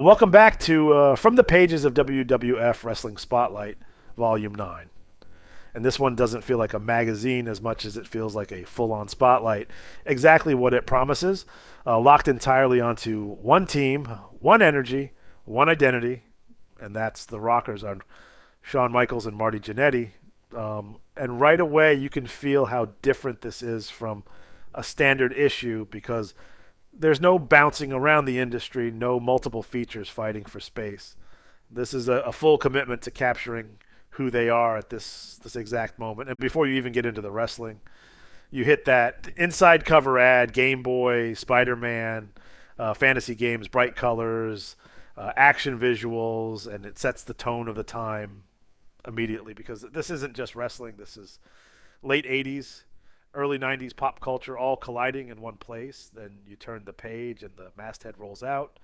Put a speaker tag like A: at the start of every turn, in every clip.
A: Welcome back to From the Pages of WWF Wrestling Spotlight, Volume 9. And this one doesn't feel like a magazine as much as it feels like a full on spotlight. Exactly what it promises, locked entirely onto one team, one energy, one identity, and that's the Rockers on Shawn Michaels and Marty Jannetty. And right away, you can feel how different this is from a standard issue because there's no bouncing around the industry, no multiple features fighting for space. This is a full commitment to capturing who they are at this exact moment. And before you even get into the wrestling, you hit that inside cover ad, Game Boy, Spider-Man, fantasy games, bright colors, action visuals, and it sets the tone of the time immediately because this isn't just wrestling. This is late 80s, early 90s pop culture all colliding in one place. Then you turn the page and the masthead rolls out.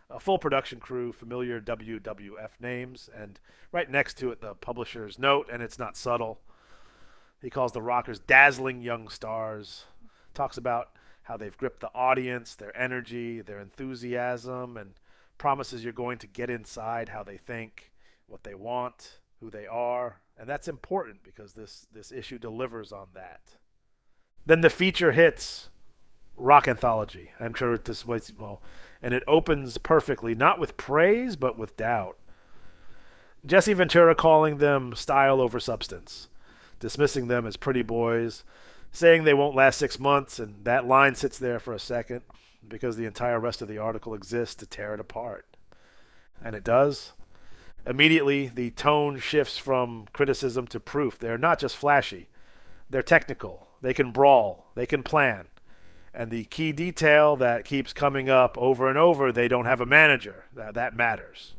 A: A full production crew, familiar WWF names, and right next to it, the publisher's note, and it's not subtle. He calls the Rockers dazzling young stars, talks about how they've gripped the audience, their energy, their enthusiasm, and promises you're going to get inside how they think, what they want, who they are. And that's important because this issue delivers on that. Then the feature hits rock anthology. I'm sure this was well, and it opens perfectly, not with praise but with doubt. Jesse Ventura calling them style over substance, dismissing them as pretty boys, saying they won't last 6 months, and that line sits there for a second because the entire rest of the article exists to tear it apart. And it does. Immediately, the tone shifts from criticism to proof. They're not just flashy, they're technical. They can brawl, they can plan. And the key detail that keeps coming up over and over, they don't have a manager. That matters.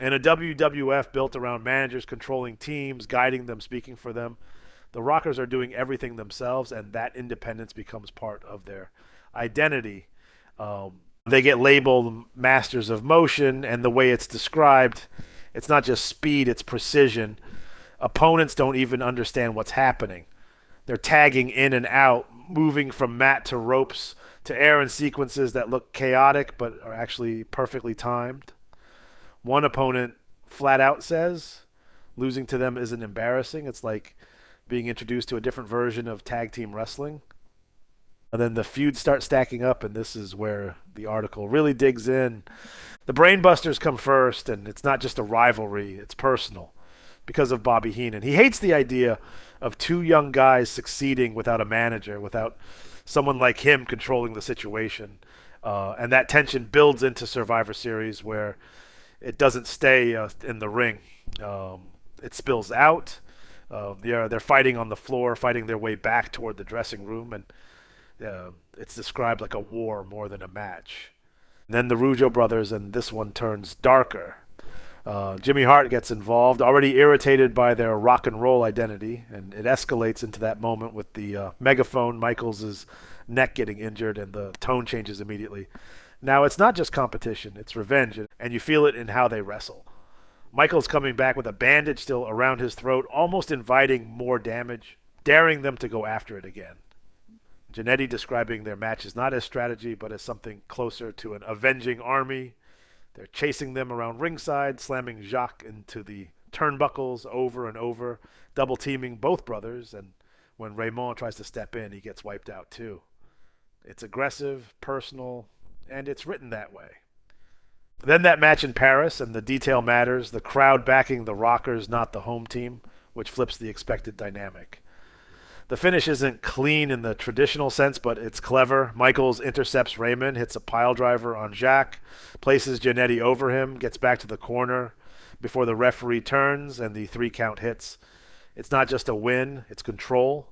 A: In a WWF built around managers controlling teams, guiding them, speaking for them, the Rockers are doing everything themselves, and that independence becomes part of their identity. They get labeled masters of motion, and the way it's described, it's not just speed, it's precision. Opponents don't even understand what's happening. They're tagging in and out, moving from mat to ropes to air in sequences that look chaotic but are actually perfectly timed. One opponent flat out says losing to them isn't embarrassing. It's like being introduced to a different version of tag team wrestling. And then the feuds start stacking up, and this is where the article really digs in. The Brainbusters come first, and it's not just a rivalry, it's personal because of Bobby Heenan. He hates the idea of two young guys succeeding without a manager, without someone like him controlling the situation. And that tension builds into Survivor Series where it doesn't stay in the ring. It spills out. They're fighting on the floor, fighting their way back toward the dressing room, and it's described like a war more than a match. And then the Rougeau brothers, and this one turns darker. Jimmy Hart gets involved, already irritated by their rock and roll identity, and it escalates into that moment with the megaphone, Michaels' neck getting injured, and the tone changes immediately. Now, it's not just competition, it's revenge, and you feel it in how they wrestle. Michaels coming back with a bandage still around his throat, almost inviting more damage, daring them to go after it again. Jannetty describing their matches not as strategy, but as something closer to an avenging army. They're chasing them around ringside, slamming Jacques into the turnbuckles over and over, double teaming both brothers, and when Raymond tries to step in, he gets wiped out too. It's aggressive, personal, and it's written that way. Then that match in Paris, and the detail matters, the crowd backing the Rockers, not the home team, which flips the expected dynamic. The finish isn't clean in the traditional sense, but it's clever. Michaels intercepts Raymond, hits a pile driver on Jacques, places Jannetty over him, gets back to the corner before the referee turns and the 3 count hits. It's not just a win, it's control,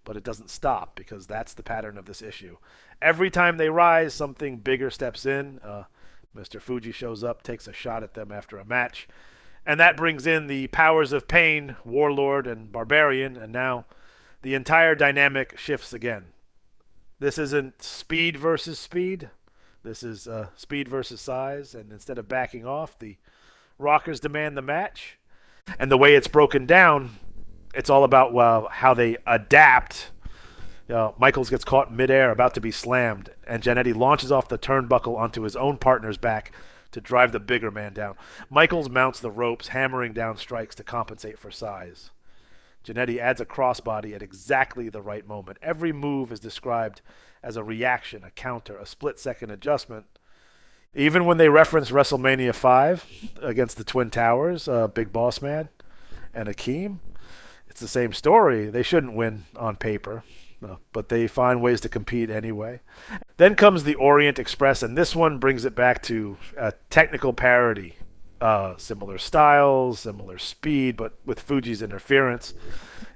A: but it doesn't stop because that's the pattern of this issue. Every time they rise, something bigger steps in. Mr. Fuji shows up, takes a shot at them after a match, and that brings in the powers of pain, Warlord and Barbarian, and now the entire dynamic shifts again. This isn't speed versus speed. This is speed versus size. And instead of backing off, the Rockers demand the match. And the way it's broken down, it's all about how they adapt. Michaels gets caught midair, about to be slammed, and Jannetty launches off the turnbuckle onto his own partner's back, to drive the bigger man down. Michaels mounts the ropes, hammering down strikes to compensate for size. Jannetty adds a crossbody at exactly the right moment. Every move is described as a reaction, a counter, a split-second adjustment. Even when they reference WrestleMania 5 against the Twin Towers, Big Boss Man and Akeem, it's the same story. They shouldn't win on paper, but they find ways to compete anyway. Then comes the Orient Express, and this one brings it back to technical parity. Similar styles, similar speed, but with Fuji's interference,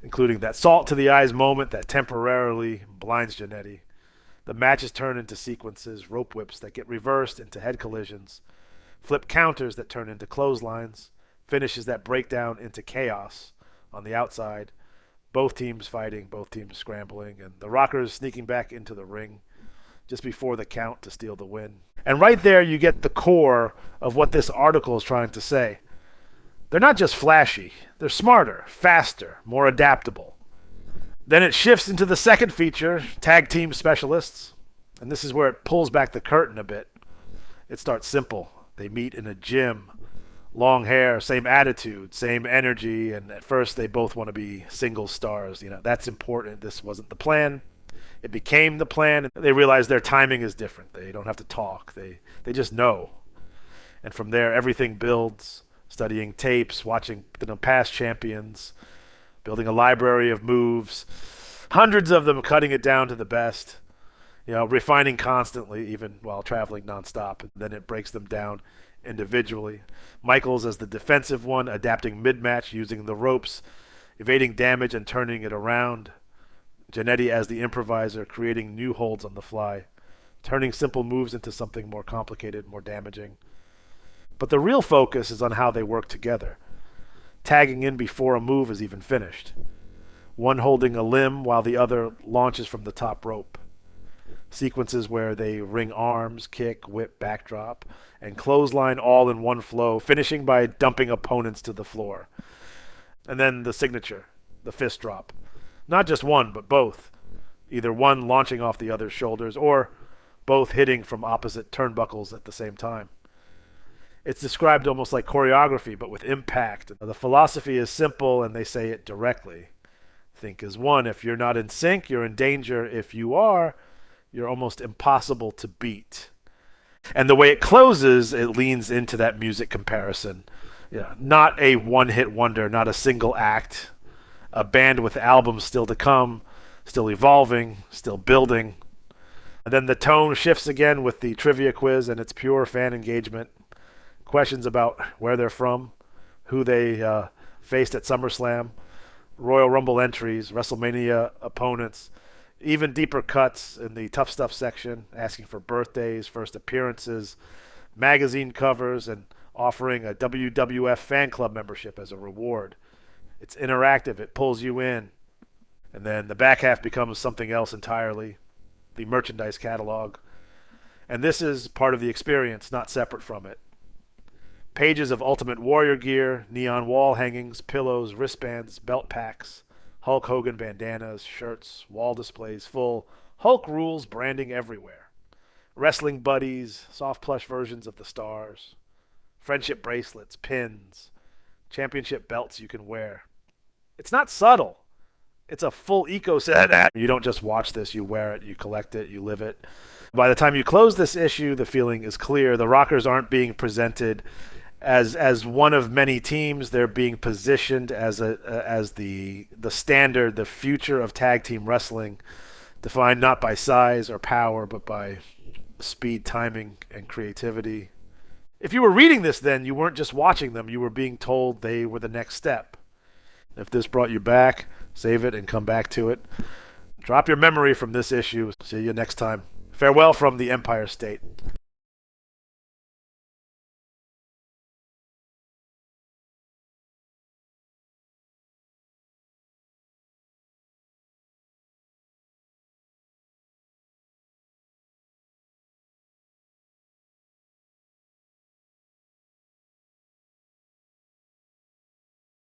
A: including that salt to the eyes moment that temporarily blinds Jannetty. The matches turn into sequences, rope whips that get reversed into head collisions, flip counters that turn into clotheslines, finishes that break down into chaos on the outside. Both teams fighting, both teams scrambling, and the Rockers sneaking back into the ring just before the count to steal the win. And right there you get the core of what this article is trying to say. They're not just flashy. They're smarter, faster, more adaptable. Then it shifts into the second feature, tag team specialists. And this is where it pulls back the curtain a bit. It starts simple. They meet in a gym. Long hair, same attitude, same energy. And at first they both want to be single stars. That's important. This wasn't the plan. It became the plan. They realize their timing is different. They don't have to talk. They just know. And from there, everything builds. Studying tapes, watching past champions, building a library of moves, hundreds of them, cutting it down to the best, refining constantly, even while traveling nonstop. And then it breaks them down individually. Michaels as the defensive one, adapting mid-match, using the ropes, evading damage and turning it around. Jannetty as the improviser, creating new holds on the fly, turning simple moves into something more complicated, more damaging. But the real focus is on how they work together, tagging in before a move is even finished. One holding a limb while the other launches from the top rope. Sequences where they ring arms, kick, whip, backdrop, and clothesline all in one flow, finishing by dumping opponents to the floor. And then the signature, the fist drop. Not just one, but both. Either one launching off the other's shoulders, or both hitting from opposite turnbuckles at the same time. It's described almost like choreography, but with impact. The philosophy is simple, and they say it directly. Think as one. If you're not in sync, you're in danger. If you are, you're almost impossible to beat. And the way it closes, it leans into that music comparison. Not a one-hit wonder, not a single act. A band with albums still to come, still evolving, still building. And then the tone shifts again with the trivia quiz, and it's pure fan engagement. Questions about where they're from, who they faced at SummerSlam, Royal Rumble entries, WrestleMania opponents, even deeper cuts in the Tough Stuff section, asking for birthdays, first appearances, magazine covers, and offering a WWF fan club membership as a reward. It's interactive. It pulls you in. And then the back half becomes something else entirely, the merchandise catalog. And this is part of the experience, not separate from it. Pages of Ultimate Warrior gear, neon wall hangings, pillows, wristbands, belt packs, Hulk Hogan bandanas, shirts, wall displays full, Hulk rules branding everywhere. Wrestling buddies, soft plush versions of the stars, friendship bracelets, pins, championship belts you can wear. It's not subtle. It's a full ecosystem. You don't just watch this, you wear it, you collect it, you live it. By the time you close this issue, the feeling is clear. The Rockers aren't being presented as one of many teams. They're being positioned as the standard, the future of tag team wrestling, defined not by size or power, but by speed, timing, and creativity. If you were reading this then, you weren't just watching them, you were being told they were the next step. If this brought you back, save it and come back to it. Drop your memory from this issue. See you next time. Farewell from the Empire State.